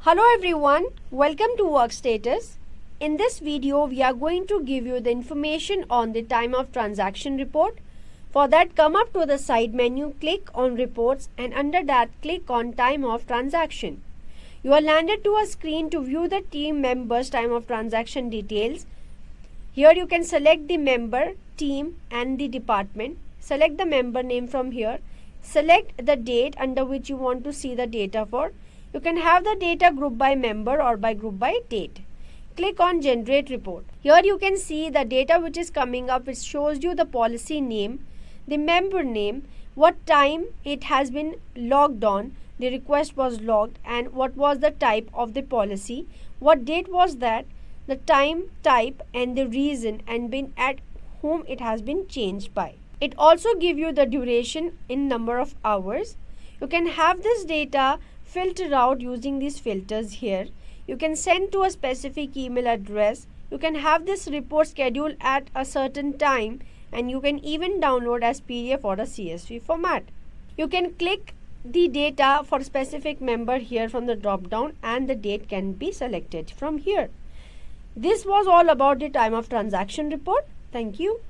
Hello everyone, welcome to Workstatus. In this video, we are going to give you the information on the time of transaction report. For that, come up to the side menu, click on reports, and under that click on time of transaction. You are landed to a screen to view the team members' time of transaction details. Here you can select the member, team and the department. Select the member name from here. Select the date under which you want to see the data for. You can have the data group by member or by group by date. Click on generate report. Here you can see the data which is coming up. It shows you the policy name, the member name, what time it has been logged on, the request was logged, and what was the type of the policy, what date was that, the time, type and the reason, and been at whom it has been changed by. It also gives you the duration in number of hours. You can have this data filter out using these filters here. You can send to a specific email address. You can have this report scheduled at a certain time, and you can even download as PDF or a CSV format. You can click the data for specific member here from the drop down, and the date can be selected from here. This was all about the time of transaction report. Thank you.